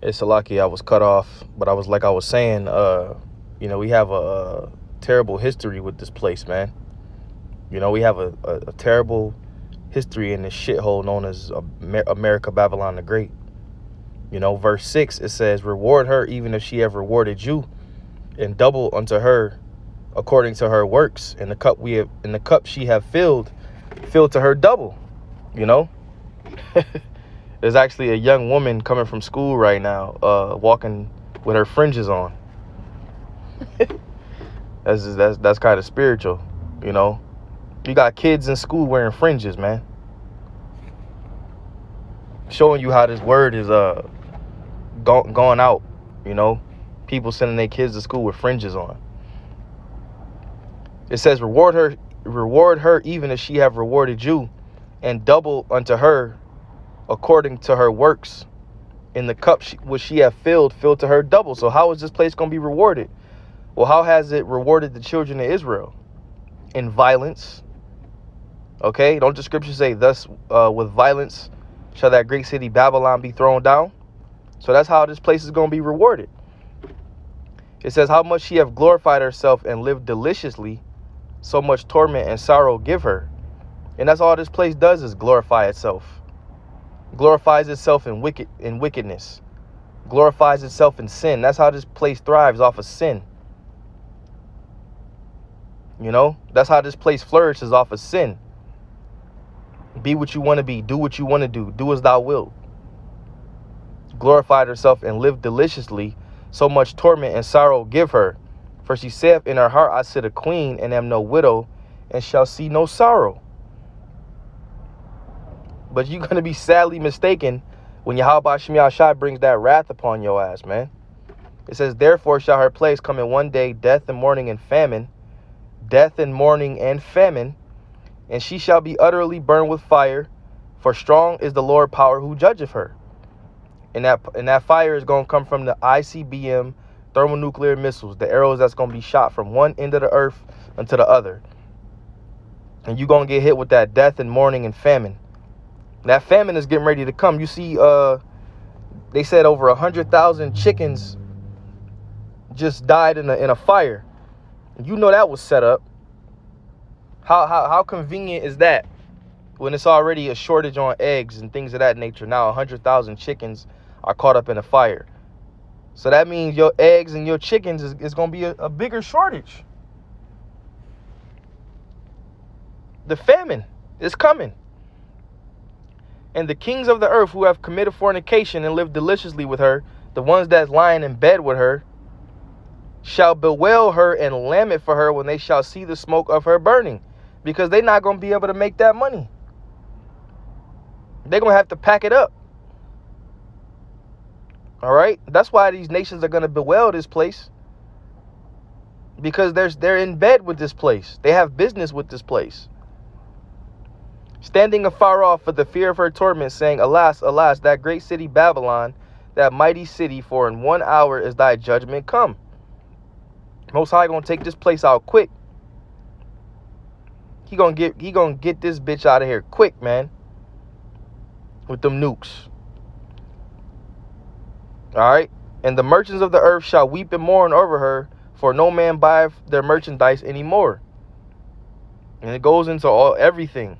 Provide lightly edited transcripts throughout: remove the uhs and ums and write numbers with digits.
It's a lucky I was cut off, but I was saying, we have a terrible history with this place, man. We have a terrible history in this shithole known as America Babylon the Great. Verse 6, it says, reward her even if she have rewarded you, and double unto her according to her works. And the cup she have filled to her double. You know, there's actually a young woman coming from school right now, walking with her fringes on. That's kind of spiritual, you know. You got kids in school wearing fringes, man. Showing you how this word is going out, you know. People sending their kids to school with fringes on. It says, reward her even as she have rewarded you, and double unto her according to her works. In the cup which she have filled to her double. So how is this place going to be rewarded? Well, how has it rewarded the children of Israel? In violence. Okay, don't the scriptures say, thus with violence shall that great city Babylon be thrown down? So that's how this place is going to be rewarded. It says, how much she have glorified herself and lived deliciously, so much torment and sorrow give her. And that's all this place does, is glorify itself. Glorifies itself in wickedness. Glorifies itself in sin. That's how this place thrives, off of sin. You know, that's how this place flourishes, off of sin. Be what you want to be. Do what you want to do. Do as thou wilt. Glorified herself and lived deliciously, so much torment and sorrow give her. For she saith in her heart, I sit a queen and am no widow, and shall see no sorrow. But you're going to be sadly mistaken when Yahweh Shem Yahshai brings that wrath upon your ass, man. It says, therefore shall her place come in one day, death and mourning and famine, and she shall be utterly burned with fire, for strong is the Lord power who judgeth her. And that fire is going to come from the ICBM thermonuclear missiles, the arrows that's going to be shot from one end of the earth unto the other. And you're going to get hit with that death and mourning and famine. That famine is getting ready to come. You see, they said over 100,000 chickens just died in a fire. You know that was set up. How convenient is that when it's already a shortage on eggs and things of that nature? Now 100,000 chickens are caught up in a fire. So that means your eggs and your chickens is going to be a bigger shortage. The famine is coming. And the kings of the earth who have committed fornication and lived deliciously with her, the ones that's lying in bed with her, shall bewail her and lament for her when they shall see the smoke of her burning. Because they're not going to be able to make that money. They're going to have to pack it up. All right? That's why these nations are going to bewail this place. Because they're in bed with this place. They have business with this place. Standing afar off for the fear of her torment, saying, alas, alas, that great city Babylon, that mighty city, for in 1 hour is thy judgment come. Most High gonna take this place out quick. He gonna get this bitch out of here quick, man. With them nukes. Alright? And the merchants of the earth shall weep and mourn over her, for no man buyeth their merchandise anymore. And it goes into everything.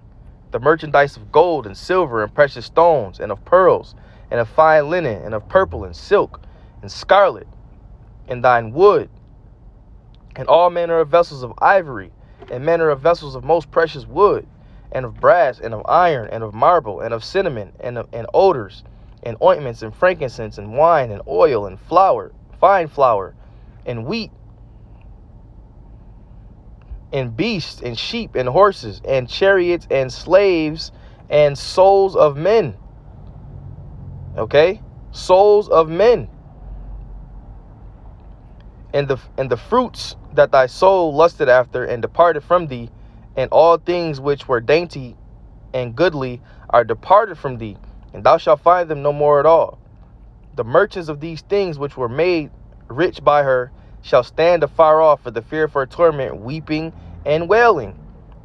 The merchandise of gold and silver and precious stones and of pearls and of fine linen and of purple and silk and scarlet and thine wood and all manner of vessels of ivory and manner of vessels of most precious wood and of brass and of iron and of marble and of cinnamon and odors and ointments and frankincense and wine and oil and flour, fine flour and wheat and beasts and sheep and horses and chariots and slaves and souls of men. Okay? Souls of men. And the fruits that thy soul lusted after and departed from thee, and all things which were dainty and goodly are departed from thee, and thou shalt find them no more at all. The merchants of these things which were made rich by her shall stand afar off for the fear of her torment, weeping and wailing,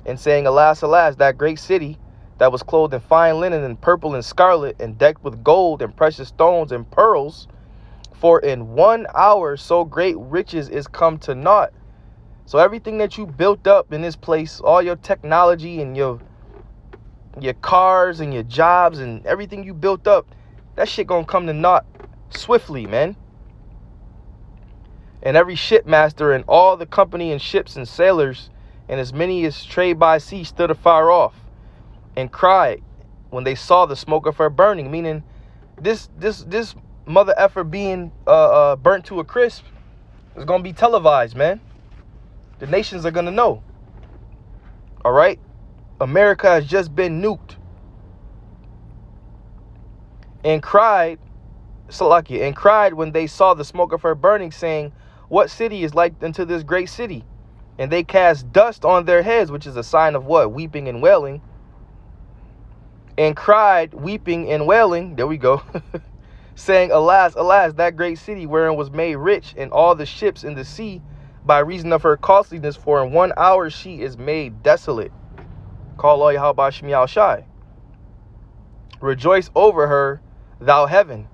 and saying, alas, alas, that great city that was clothed in fine linen and purple and scarlet and decked with gold and precious stones and pearls For in 1 hour so great riches is come to naught. So everything that you built up in this place, all your technology and your cars and your jobs and everything you built up, that shit gonna come to naught swiftly, man. And every shipmaster and all the company and ships and sailors and as many as trade by sea stood afar off and cried when they saw the smoke of her burning. Meaning this mother effer being burnt to a crisp is gonna be televised, man. The nations are gonna know. All right, America has just been nuked. And cried when they saw the smoke of her burning, saying, what city is like unto this great city? And they cast dust on their heads, which is a sign of what? Weeping and wailing. And cried, weeping and wailing, there we go, saying, alas, alas, that great city wherein was made rich and all the ships in the sea by reason of her costliness, for in 1 hour she is made desolate. Call all Yahweh Shem Yahushai. Rejoice over her, thou heaven,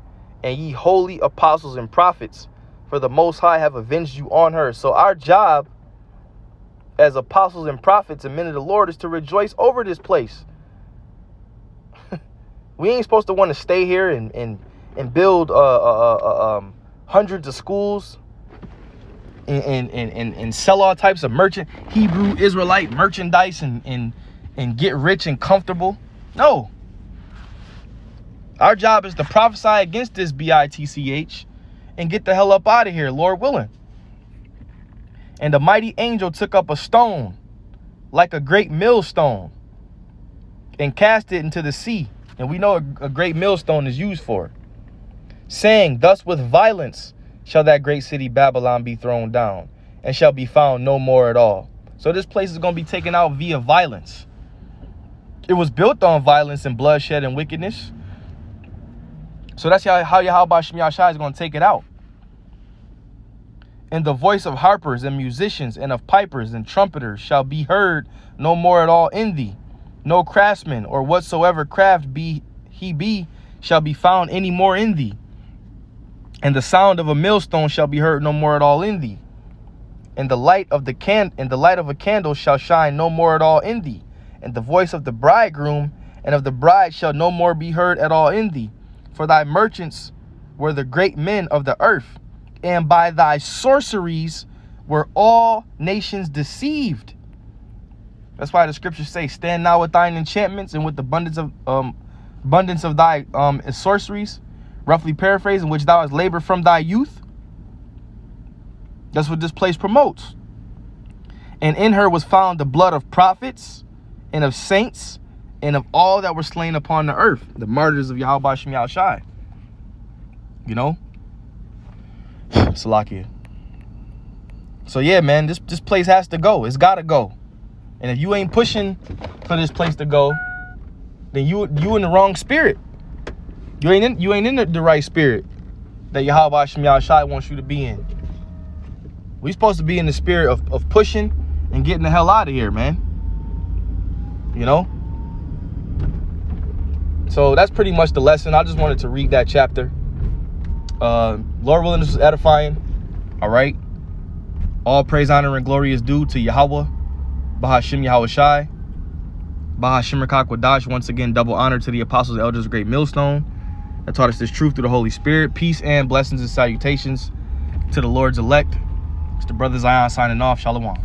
and ye holy apostles and prophets, for the Most High have avenged you on her. So our job as apostles and prophets and men of the Lord is to rejoice over this place. We ain't supposed to want to stay here and build hundreds of schools and sell all types of Hebrew Israelite merchandise and get rich and comfortable. No. Our job is to prophesy against this BITCH and get the hell up out of here, Lord willing. And the mighty angel took up a stone like a great millstone and cast it into the sea. And we know a great millstone is used for, saying, thus with violence shall that great city Babylon be thrown down, and shall be found no more at all. So this place is going to be taken out via violence. It was built on violence and bloodshed and wickedness. So that's how Yahweh Shem Yahushai is going to take it out. And the voice of harpers and musicians and of pipers and trumpeters shall be heard no more at all in thee. No craftsman or whatsoever craft he be shall be found any more in thee. And the sound of a millstone shall be heard no more at all in thee. And the light of a candle shall shine no more at all in thee. And the voice of the bridegroom and of the bride shall no more be heard at all in thee. For thy merchants were the great men of the earth, and by thy sorceries were all nations deceived. That's why the scriptures say, stand now with thine enchantments and with the abundance of thy sorceries, roughly paraphrasing, which thou hast labored from thy youth. That's what this place promotes. And in her was found the blood of prophets and of saints and of all that were slain upon the earth, the martyrs of Yahweh Shem Yahushai. You know? Salakia. So yeah, man, this place has to go. It's got to go. And if you ain't pushing for this place to go, then you in the wrong spirit. You ain't in the right spirit that Yahweh Shem Yahushai wants you to be in. We supposed to be in the spirit of pushing and getting the hell out of here, man. You know? So that's pretty much the lesson. I just wanted to read that chapter. Lord willing, this was edifying. All right. All praise, honor, and glory is due to Yahweh, Bahashem Yahushai, Bahashem Rakakwadash. Once again, double honor to the apostles, elders, of great millstone that taught us this truth through the Holy Spirit. Peace and blessings and salutations to the Lord's elect. It's the brother Zion signing off. Shalom.